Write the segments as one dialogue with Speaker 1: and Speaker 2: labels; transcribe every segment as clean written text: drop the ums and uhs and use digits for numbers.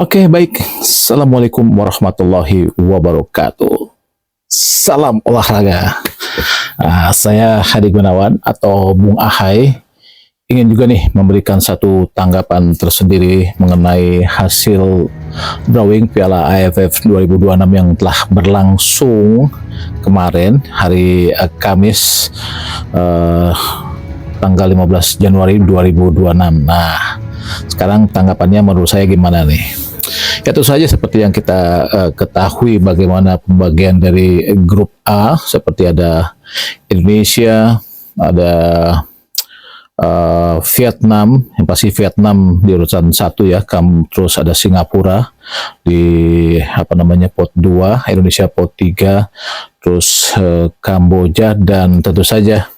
Speaker 1: Oke, baik. Assalamualaikum warahmatullahi wabarakatuh. Salam olahraga. Saya Hadi Gunawan atau Bung Ahai ingin juga nih memberikan satu tanggapan tersendiri mengenai hasil drawing Piala AFF 2026 yang telah berlangsung kemarin hari Kamis tanggal 15 Januari 2026. Nah, sekarang tanggapannya menurut saya gimana nih? Ya, tentu saja seperti yang kita ketahui bagaimana pembagian dari grup A, seperti ada Indonesia, ada Vietnam, yang pasti Vietnam di urutan 1 ya, terus ada Singapura di pot 2, Indonesia pot 3, terus Kamboja, dan tentu saja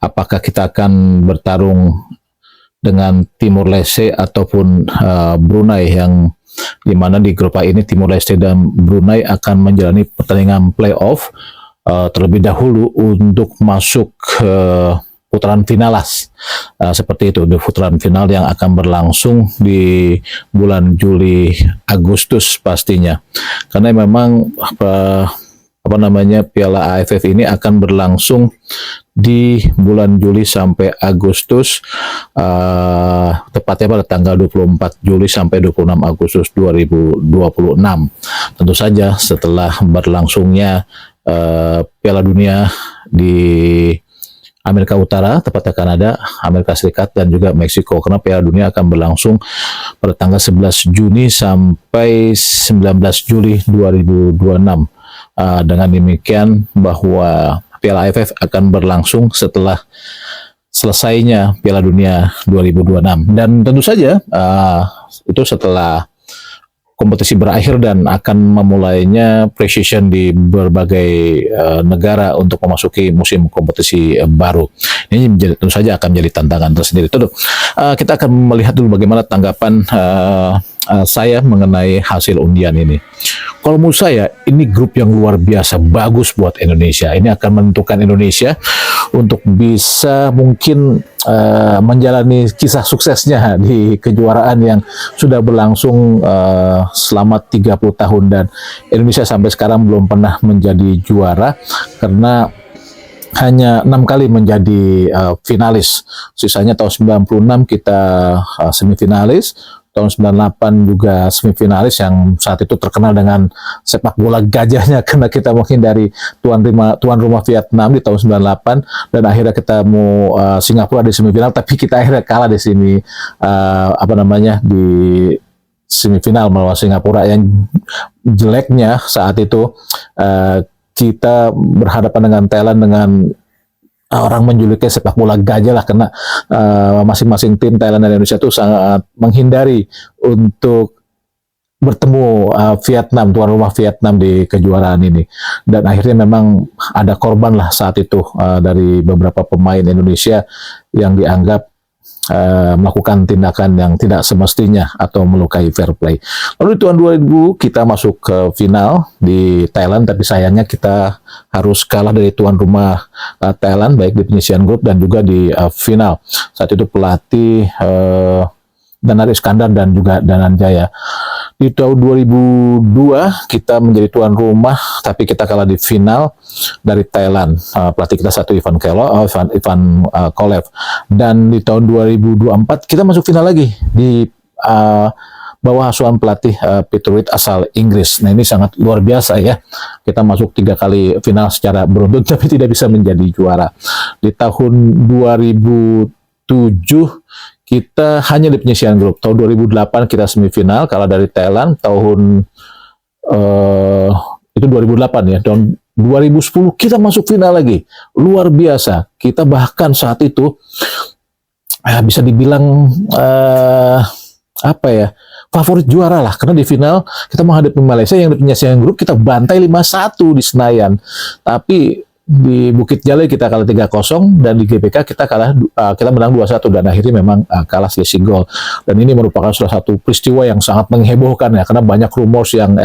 Speaker 1: apakah kita akan bertarung dengan Timur Leste ataupun Brunei, yang dimana di grup A ini Timur Leste dan Brunei akan menjalani pertandingan playoff terlebih dahulu untuk masuk ke putaran finalas, seperti itu, di putaran final yang akan berlangsung di bulan Juli Agustus pastinya, karena memang Piala AFF ini akan berlangsung di bulan Juli sampai Agustus, tepatnya pada tanggal 24 Juli sampai 26 Agustus 2026. Tentu saja setelah berlangsungnya Piala Dunia di Amerika Utara, tepatnya Kanada, Amerika Serikat, dan juga Meksiko, karena Piala Dunia akan berlangsung pada tanggal 11 Juni sampai 19 Juli 2026. Dengan demikian bahwa Piala AFF akan berlangsung setelah selesainya Piala Dunia 2026, dan tentu saja itu setelah kompetisi berakhir dan akan memulainya pre-season di berbagai negara untuk memasuki musim kompetisi baru. Ini tentu saja akan menjadi tantangan tersendiri. Kita akan melihat dulu bagaimana tanggapan saya mengenai hasil undian ini. Kalau menurut saya, ini grup yang luar biasa bagus buat Indonesia. Ini akan menentukan Indonesia untuk bisa mungkin menjalani kisah suksesnya di kejuaraan yang sudah berlangsung selama 30 tahun, dan Indonesia sampai sekarang belum pernah menjadi juara karena hanya 6 kali menjadi finalis. Sisanya tahun 96 kita semifinalis, tahun 98 juga semifinalis yang saat itu terkenal dengan sepak bola gajahnya, karena kita menghindari tuan rumah Vietnam di tahun 98, dan akhirnya kita mau Singapura di semifinal, tapi kita akhirnya kalah di sini di semifinal melawan Singapura. Yang jeleknya saat itu kita berhadapan dengan Thailand dengan orang menjuluki sepak bola gajah lah, karena masing-masing tim Thailand dan Indonesia itu sangat menghindari untuk bertemu Vietnam, tuan rumah Vietnam di kejuaraan ini. Dan akhirnya memang ada korban lah saat itu dari beberapa pemain Indonesia yang dianggap melakukan tindakan yang tidak semestinya atau melukai fair play. Lalu di tahun 2000 kita masuk ke final di Thailand, tapi sayangnya kita harus kalah dari tuan rumah Thailand, baik di penyisihan grup dan juga di final. Saat itu pelatih Danar Iskandar dan juga Dananjaya. Di tahun 2002 kita menjadi tuan rumah, tapi kita kalah di final dari Thailand. Pelatih kita satu Ivan Kolev. Dan di tahun 2024 kita masuk final lagi di bawah asuhan pelatih Peter Wright asal Inggris. Nah, ini sangat luar biasa ya. Kita masuk 3 kali final secara beruntun tapi tidak bisa menjadi juara. Di tahun 2007 kita hanya di penyisihan grup. Tahun 2008 kita semifinal, kalah dari Thailand. Tahun itu 2008 ya. Tahun 2010 kita masuk final lagi. Luar biasa. Kita bahkan saat itu bisa dibilang favorit juara lah, karena di final kita menghadapi Malaysia yang di penyisihan grup kita bantai 5-1 di Senayan. Tapi di Bukit Jalil kita kalah 3-0, dan di GBK kita menang 2-1, dan akhirnya memang kalah selisih gol. Dan ini merupakan salah satu peristiwa yang sangat menghebohkan ya, karena banyak rumors yang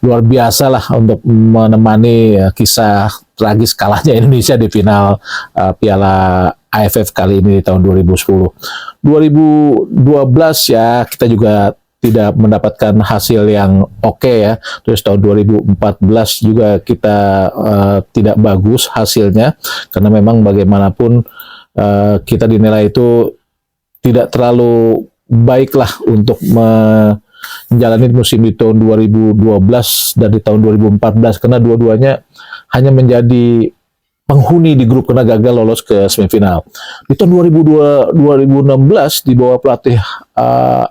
Speaker 1: luar biasa lah untuk menemani kisah tragis kalahnya Indonesia di final Piala AFF kali ini di tahun 2010. 2012 ya kita juga tidak mendapatkan hasil yang oke ya. Terus tahun 2014 juga kita tidak bagus hasilnya, karena memang bagaimanapun kita dinilai itu tidak terlalu baiklah untuk menjalani musim di tahun 2012 dan di tahun 2014, karena dua-duanya hanya menjadi penghuni di grup karena gagal lolos ke semifinal. Di tahun 2016 di bawah pelatih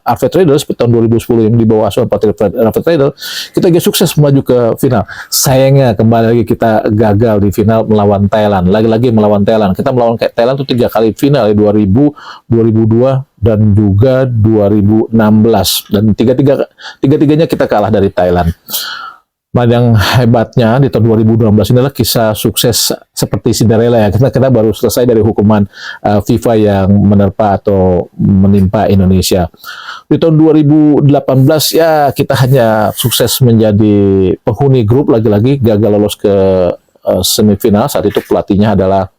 Speaker 1: Alfred Riedel, seperti tahun 2010 yang di bawah asuhan pelatih Alfred Riedel, kita juga sukses melaju ke final. Sayangnya kembali lagi kita gagal di final melawan Thailand. Lagi-lagi melawan Thailand. Kita melawan Thailand itu 3 kali final, 2000, 2002, dan juga 2016. Dan tiga-tiganya kita kalah dari Thailand. Nah, yang hebatnya di tahun 2016 ini adalah kisah sukses seperti Cinderella ya. Kita baru selesai dari hukuman FIFA yang menerpa atau menimpa Indonesia. Di tahun 2018 ya kita hanya sukses menjadi penghuni grup, lagi-lagi gagal lolos ke semifinal. Saat itu pelatihnya adalah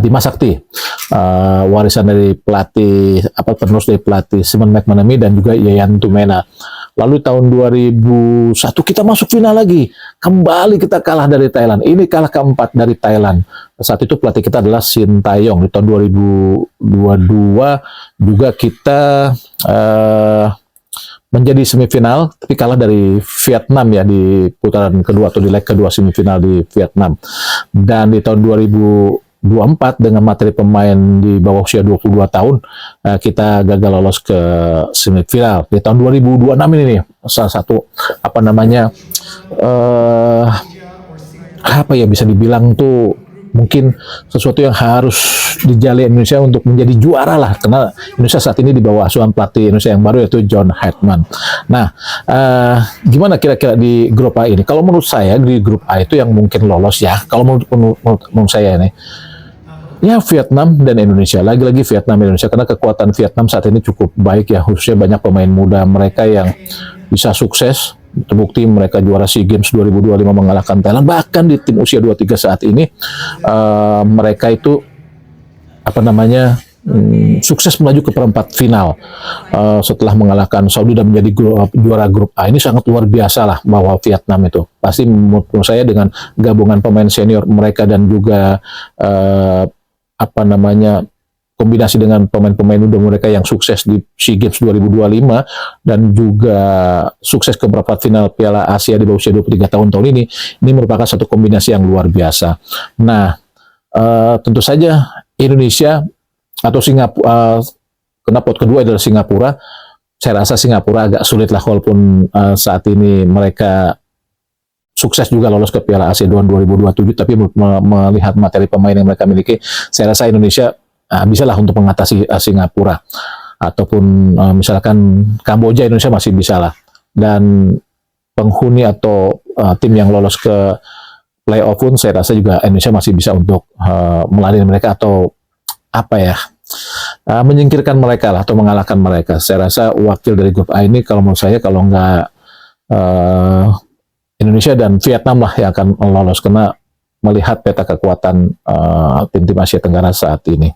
Speaker 1: Bima Sakti, warisan dari pelatih penerus dari pelatih Simon McManamy dan juga Yayan Tumena. Lalu tahun 2001 kita masuk final lagi, kembali kita kalah dari Thailand. Ini kalah keempat dari Thailand. Saat itu pelatih kita adalah Shin Tae-yong. Di tahun 2022 juga kita menjadi semifinal, tapi kalah dari Vietnam ya di putaran kedua atau di leg kedua semifinal di Vietnam. Dan di tahun 2024 dengan materi pemain di bawah usia 22 tahun kita gagal lolos ke semifinal. Di tahun 2026 ini nih salah satu bisa dibilang tuh mungkin sesuatu yang harus dijali Indonesia untuk menjadi juara lah, karena Indonesia saat ini di bawah asuhan pelatih Indonesia yang baru yaitu John Heitman. Nah, gimana kira-kira di grup A ini? Kalau menurut saya di grup A itu yang mungkin lolos ya, kalau menurut saya ini ya Vietnam dan Indonesia. Lagi-lagi Vietnam dan Indonesia, karena kekuatan Vietnam saat ini cukup baik ya, khususnya banyak pemain muda mereka yang bisa sukses. Terbukti mereka juara SEA Games 2025 mengalahkan Thailand. Bahkan di tim usia 23 saat ini mereka itu sukses melaju ke perempat final setelah mengalahkan Saudi dan menjadi juara grup A. Ini sangat luar biasa lah bahwa Vietnam itu pasti menurut saya dengan gabungan pemain senior mereka dan juga kombinasi dengan pemain-pemain muda mereka yang sukses di SEA Games 2025 dan juga sukses ke perempat final Piala Asia di bawah usia 23 tahun ini merupakan satu kombinasi yang luar biasa. Nah, tentu saja Indonesia atau Singapura, karena pot kedua adalah Singapura. Saya rasa Singapura agak sulit lah, walaupun saat ini mereka sukses juga lolos ke Piala Asia 2027, tapi melihat materi pemain yang mereka miliki, saya rasa Indonesia bisa lah untuk mengatasi Singapura, ataupun misalkan Kamboja, Indonesia masih bisa lah. Dan penghuni atau tim yang lolos ke playoff pun saya rasa juga Indonesia masih bisa untuk meladeni mereka atau menyingkirkan mereka lah atau mengalahkan mereka. Saya rasa wakil dari grup A ini kalau menurut saya, kalau nggak Indonesia dan Vietnam lah yang akan lolos, karena melihat peta kekuatan tim-tim Asia Tenggara saat ini.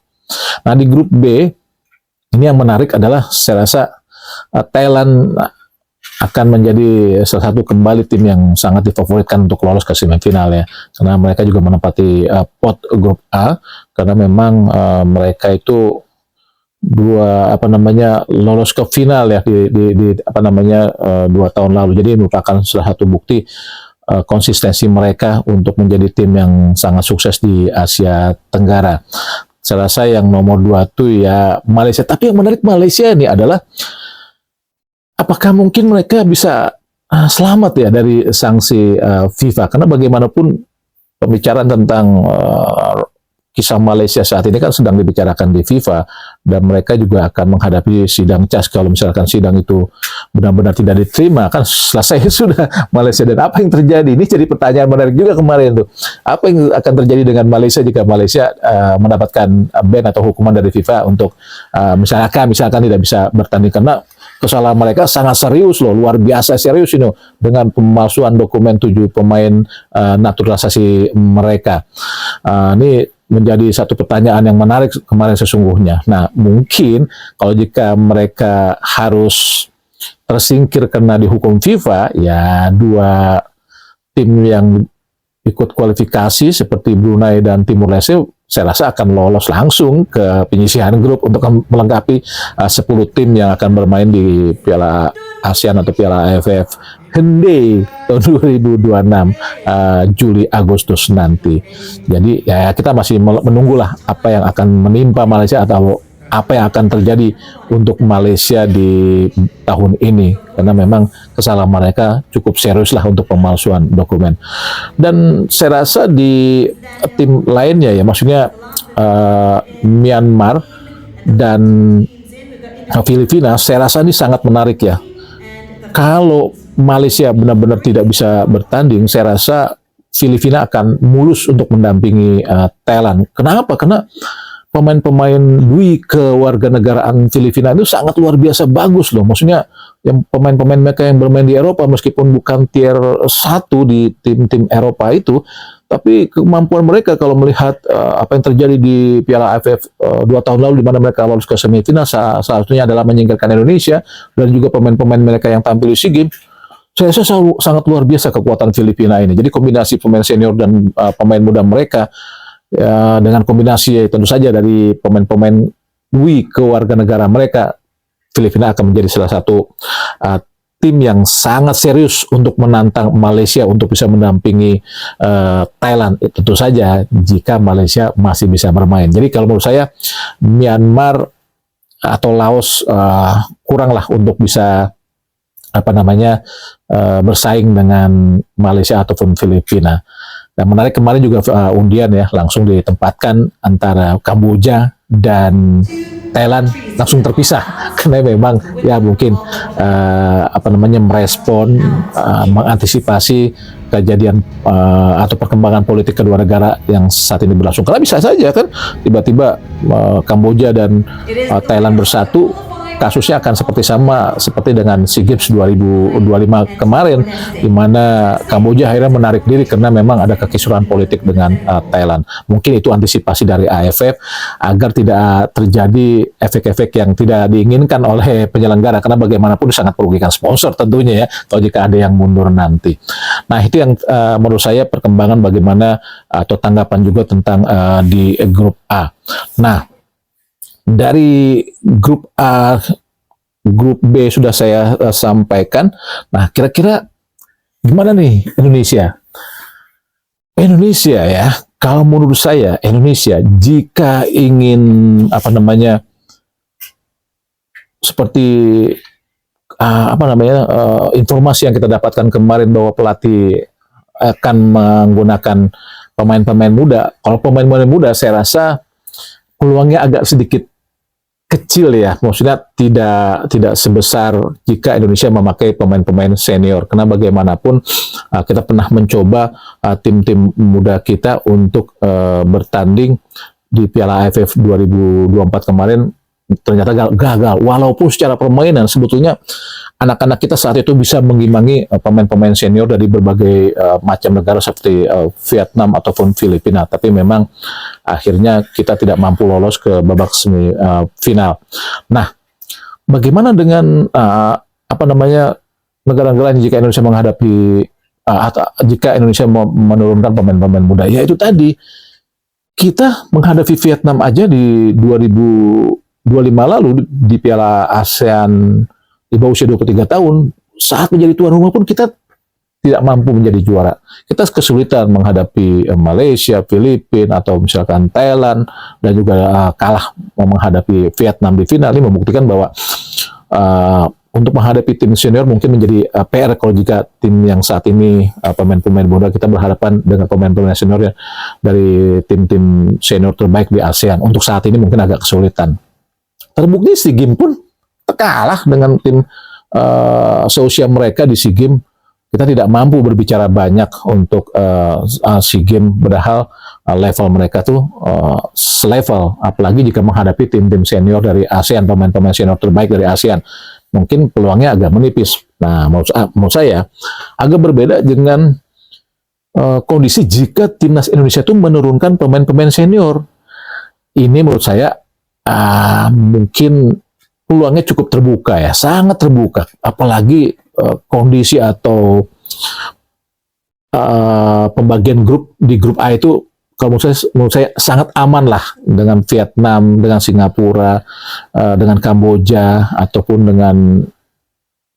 Speaker 1: Nah, di grup B ini yang menarik adalah saya rasa Thailand akan menjadi salah satu kembali tim yang sangat difavoritkan untuk lolos ke semifinal ya, karena mereka juga menempati pot grup A, karena memang mereka itu lolos ke final ya di 2 tahun lalu. Jadi merupakan salah satu bukti konsistensi mereka untuk menjadi tim yang sangat sukses di Asia Tenggara. Saya rasa yang nomor 2 itu ya Malaysia. Tapi yang menarik Malaysia ini adalah apakah mungkin mereka bisa selamat ya dari sanksi FIFA? Karena bagaimanapun pembicaraan tentang kisah Malaysia saat ini kan sedang dibicarakan di FIFA, dan mereka juga akan menghadapi sidang CAS. Kalau misalkan sidang itu benar-benar tidak diterima, kan selesai sudah Malaysia. Dan apa yang terjadi? Ini jadi pertanyaan menarik juga kemarin tuh. Apa yang akan terjadi dengan Malaysia jika Malaysia mendapatkan ban atau hukuman dari FIFA untuk misalkan tidak bisa bertanding, karena kesalahan mereka sangat serius loh, luar biasa serius ini dengan pemalsuan dokumen 7 pemain naturalisasi mereka. Ini menjadi satu pertanyaan yang menarik kemarin sesungguhnya. Nah, mungkin kalau jika mereka harus tersingkir karena dihukum FIFA, ya dua tim yang ikut kualifikasi seperti Brunei dan Timur Leste, saya rasa akan lolos langsung ke penyisihan grup untuk melengkapi 10 tim yang akan bermain di Piala ASEAN atau Piala AFF Henday tahun 2026 Juli Agustus nanti. Jadi ya kita masih menunggulah apa yang akan menimpa Malaysia atau apa yang akan terjadi untuk Malaysia di tahun ini, karena memang kesalahan mereka cukup serius lah untuk pemalsuan dokumen. Dan saya rasa di tim lainnya ya, maksudnya Myanmar dan Filipina, saya rasa ini sangat menarik ya. Kalau Malaysia benar-benar tidak bisa bertanding, saya rasa Filipina akan mulus untuk mendampingi Thailand. Kenapa? Karena pemain-pemain Dwi kewarganegaraan Filipina itu sangat luar biasa bagus loh. Maksudnya yang pemain-pemain mereka yang bermain di Eropa, meskipun bukan tier 1 di tim-tim Eropa itu, tapi kemampuan mereka kalau melihat apa yang terjadi di Piala AFF 2 tahun lalu, di mana mereka lolos ke semifinal, salah satunya adalah menyingkirkan Indonesia, dan juga pemain-pemain mereka yang tampil di SEA Games, saya rasa sangat luar biasa kekuatan Filipina ini. Jadi kombinasi pemain senior dan pemain muda mereka, ya, dengan kombinasi tentu saja dari pemain-pemain Dwi kewarganegaraan mereka, Filipina akan menjadi salah satu tim yang sangat serius untuk menantang Malaysia untuk bisa mendampingi Thailand. Tentu saja jika Malaysia masih bisa bermain. Jadi kalau menurut saya Myanmar atau Laos kuranglah untuk bisa bersaing dengan Malaysia ataupun Filipina. Dan menarik kemarin juga undian ya, langsung ditempatkan antara Kamboja dan Thailand langsung terpisah karena memang ya mungkin merespon mengantisipasi kejadian atau perkembangan politik kedua negara yang saat ini berlangsung. Karena bisa saja kan tiba-tiba Kamboja dan Thailand bersatu, kasusnya akan seperti dengan SEA Games 2025 kemarin, di mana Kamboja akhirnya menarik diri karena memang ada kekisruhan politik dengan Thailand. Mungkin itu antisipasi dari AFF agar tidak terjadi efek-efek yang tidak diinginkan oleh penyelenggara, karena bagaimanapun sangat merugikan sponsor tentunya ya, atau jika ada yang mundur nanti. Nah, itu yang menurut saya perkembangan bagaimana atau tanggapan juga tentang di grup A. Nah, dari grup A, grup B sudah saya sampaikan. Nah, kira-kira gimana nih Indonesia? Indonesia ya, kalau menurut saya Indonesia jika ingin seperti informasi yang kita dapatkan kemarin bahwa pelatih akan menggunakan pemain-pemain muda. Kalau pemain-pemain muda saya rasa peluangnya agak sedikit kecil ya, maksudnya tidak sebesar jika Indonesia memakai pemain-pemain senior, karena bagaimanapun kita pernah mencoba tim-tim muda kita untuk bertanding di Piala AFF 2024 kemarin, ternyata gagal. Walaupun secara permainan sebetulnya anak-anak kita saat itu bisa mengimbangi pemain-pemain senior dari berbagai macam negara seperti Vietnam ataupun Filipina, tapi memang akhirnya kita tidak mampu lolos ke babak semifinal. Nah, bagaimana dengan negara-negara jika Indonesia menghadapi jika Indonesia menurunkan pemain-pemain muda? Ya itu tadi, kita menghadapi Vietnam aja di 2025 lalu di Piala ASEAN di bawah usia 23 tahun, saat menjadi tuan rumah pun kita tidak mampu menjadi juara. Kita kesulitan menghadapi Malaysia, Filipina, atau misalkan Thailand, dan juga kalah menghadapi Vietnam di final. Ini membuktikan bahwa untuk menghadapi tim senior mungkin menjadi PR kalau jika tim yang saat ini pemain-pemain muda kita berhadapan dengan pemain-pemain senior dari tim-tim senior terbaik di ASEAN. Untuk saat ini mungkin agak kesulitan. Terbukti SEA Games pun kalah dengan tim seusia mereka di SEA Games. Kita tidak mampu berbicara banyak untuk SEA Games, padahal level mereka tuh selevel, apalagi jika menghadapi tim-tim senior dari ASEAN, pemain-pemain senior terbaik dari ASEAN. Mungkin peluangnya agak menipis. Nah, menurut saya agak berbeda dengan kondisi jika timnas Indonesia itu menurunkan pemain-pemain senior. Ini menurut saya mungkin peluangnya cukup terbuka ya, sangat terbuka. Apalagi kondisi atau pembagian grup di grup A itu kalau menurut saya sangat aman lah dengan Vietnam, dengan Singapura, dengan Kamboja, ataupun dengan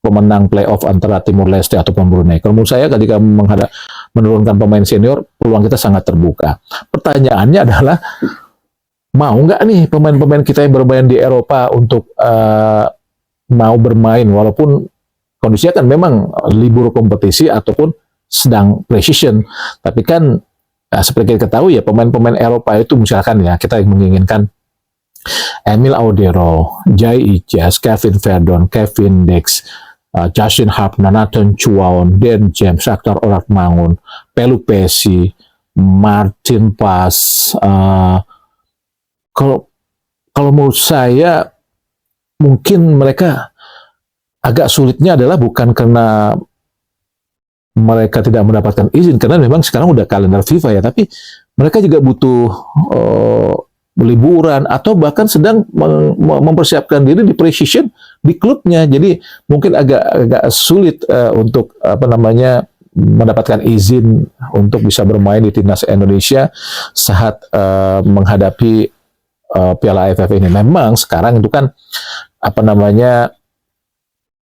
Speaker 1: pemenang playoff antara Timur Leste ataupun Brunei. Kalau menurut saya ketika menurunkan pemain senior, peluang kita sangat terbuka. Pertanyaannya adalah, mau nggak nih pemain-pemain kita yang bermain di Eropa untuk mau bermain, walaupun kondisinya kan memang libur kompetisi ataupun sedang pre-season. Tapi kan seperti kita ketahui ya, pemain-pemain Eropa itu misalkan ya, kita menginginkan Emil Audero, Jai Ijas, Kevin Verdon, Kevin Dix, Justin Harpner, Nathan Chuaon, Dan James, Shakhtar Orakmangun, Pelu Pesi, Martin Pas. Kalau menurut saya mungkin mereka agak sulitnya adalah bukan karena mereka tidak mendapatkan izin, karena memang sekarang udah kalender FIFA ya, tapi mereka juga butuh liburan atau bahkan sedang mempersiapkan diri di pre-season di klubnya. Jadi mungkin agak sulit untuk mendapatkan izin untuk bisa bermain di timnas Indonesia saat menghadapi Piala AFF ini. Memang sekarang itu kan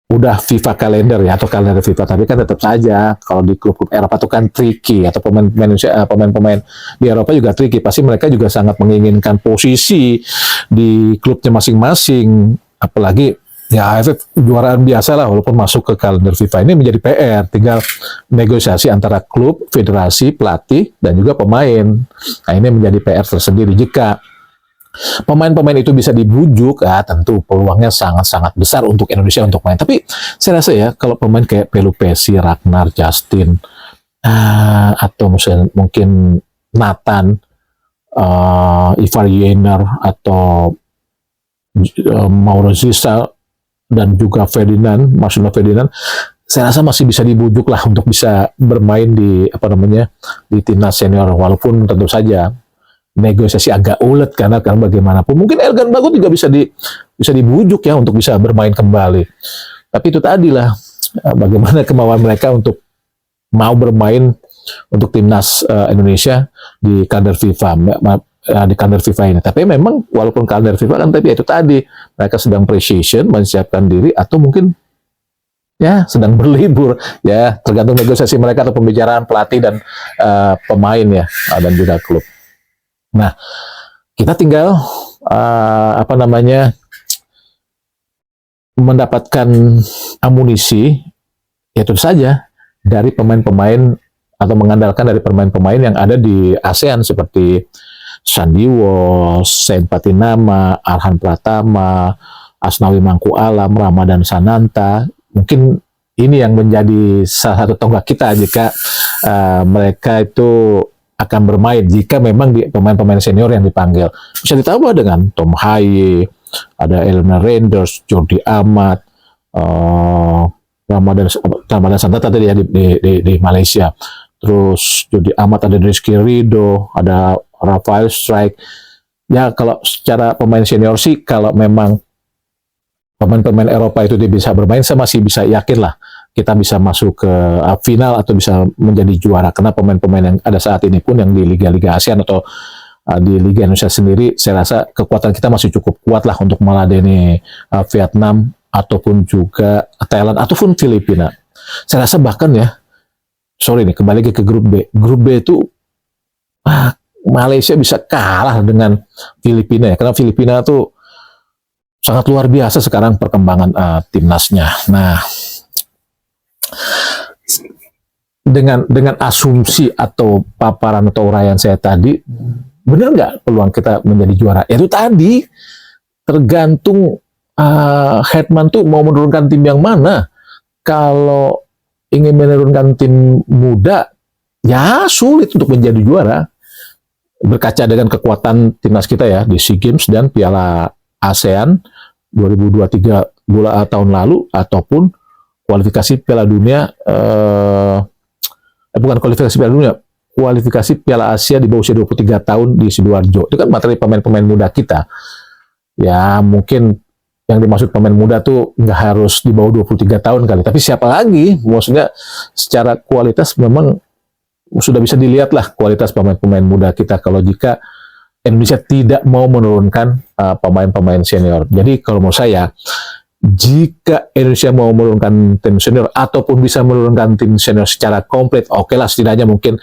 Speaker 1: udah FIFA kalender ya, atau kalender FIFA, tapi kan tetap saja kalau di klub-klub Eropa itu kan tricky, atau pemain-pemain di Eropa juga tricky. Pasti mereka juga sangat menginginkan posisi di klubnya masing-masing, apalagi ya AFF juaraan biasa lah, walaupun masuk ke kalender FIFA ini menjadi PR, tinggal negosiasi antara klub, federasi, pelatih, dan juga pemain. Nah, ini menjadi PR tersendiri. Jika pemain-pemain itu bisa dibujuk, tentu peluangnya sangat-sangat besar untuk Indonesia untuk main. Tapi saya rasa ya, kalau pemain kayak Pelu Pesi, Ragnar, Justin, atau mungkin Nathan, Ivar Yener, atau Mauro Zisa, dan juga Marcelo Ferdinand, saya rasa masih bisa dibujuk lah untuk bisa bermain di di timnas senior, walaupun tentu saja negosiasi agak ulet karena bagaimanapun mungkin Elgan Bagot juga bisa dibujuk ya untuk bisa bermain kembali. Tapi itu tadi lah, bagaimana kemauan mereka untuk mau bermain untuk timnas Indonesia di kalender FIFA ini. Tapi memang walaupun kalender FIFA kan, tapi itu tadi mereka sedang pre-season, menyiapkan diri, atau mungkin ya sedang berlibur ya, tergantung negosiasi mereka atau pembicaraan pelatih dan pemain ya, dan juga klub. Nah, kita tinggal mendapatkan amunisi, yaitu saja dari pemain-pemain atau mengandalkan dari pemain-pemain yang ada di ASEAN seperti Sandi Walsh, Sain Patinama, Arhan Pratama, Asnawi Mangku Alam, Ramadan Sananta. Mungkin ini yang menjadi salah satu tonggak kita jika mereka itu akan bermain, jika memang pemain-pemain senior yang dipanggil. Bisa ditambah dengan Tom Haye, ada Elena Renders, Jordi Amat, Ramadan Sananta tadi ya di Malaysia. Terus Jordi Amat, ada Rizky Ridho, ada Rafael Strike. Ya, kalau secara pemain senior sih, kalau memang pemain-pemain Eropa itu dia bisa bermain, saya masih bisa yakin lah kita bisa masuk ke final atau bisa menjadi juara, karena pemain-pemain yang ada saat ini pun yang di Liga-Liga ASEAN atau di Liga Indonesia sendiri, saya rasa kekuatan kita masih cukup kuat lah untuk meladeni Vietnam ataupun juga Thailand ataupun Filipina. Saya rasa bahkan ya, kembali ke grup B. Grup B itu Malaysia bisa kalah dengan Filipina ya, karena Filipina tuh sangat luar biasa sekarang perkembangan timnasnya. Nah, dengan asumsi atau paparan atau uraian saya tadi, benar nggak peluang kita menjadi juara? Itu tadi tergantung Hetman tuh mau menurunkan tim yang mana. Kalau ingin menurunkan tim muda, ya sulit untuk menjadi juara. Berkaca dengan kekuatan timnas kita ya di SEA Games dan Piala ASEAN 2023 tahun lalu, ataupun kualifikasi Piala Dunia bukan kualifikasi Piala Dunia, kualifikasi Piala Asia di bawah usia 23 tahun di Sidoarjo. Itu kan materi pemain-pemain muda kita. Ya mungkin yang dimaksud pemain muda tuh nggak harus di bawah 23 tahun kali, tapi siapa lagi? Maksudnya secara kualitas memang sudah bisa dilihat lah kualitas pemain-pemain muda kita kalau jika Indonesia tidak mau menurunkan pemain-pemain senior. Jadi kalau menurut saya, jika Indonesia mau menurunkan tim senior ataupun bisa menurunkan tim senior secara komplit, oke lah, setidaknya mungkin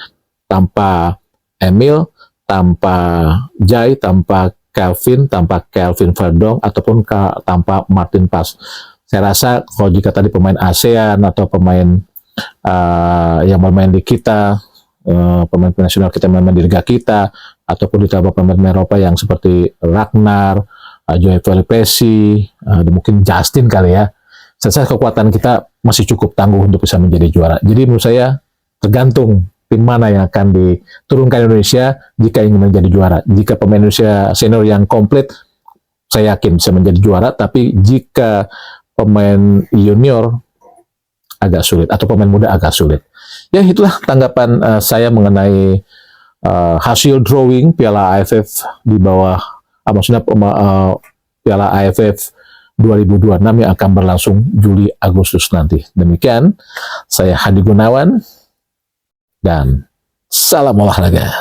Speaker 1: tanpa Emil, tanpa Jai, tanpa Kelvin Verdong, ataupun tanpa Martin Pas. Saya rasa kalau jika tadi pemain ASEAN atau pemain yang bermain di kita, pemain nasional kita main di liga kita, ataupun ditambah pemain Eropa yang seperti Ragnar, Joey Pelipesi, mungkin Justin kali ya. Saya rasa kekuatan kita masih cukup tangguh untuk bisa menjadi juara. Jadi menurut saya tergantung tim mana yang akan diturunkan Indonesia jika ingin menjadi juara. Jika pemain Indonesia senior yang komplit, saya yakin bisa menjadi juara. Tapi jika pemain junior agak sulit, atau pemain muda agak sulit. Ya itulah tanggapan saya mengenai hasil drawing Piala AFF di bawah, maksudnya Piala AFF 2026 yang akan berlangsung Juli Agustus nanti. Demikian, saya Hadi Gunawan, dan salam olahraga.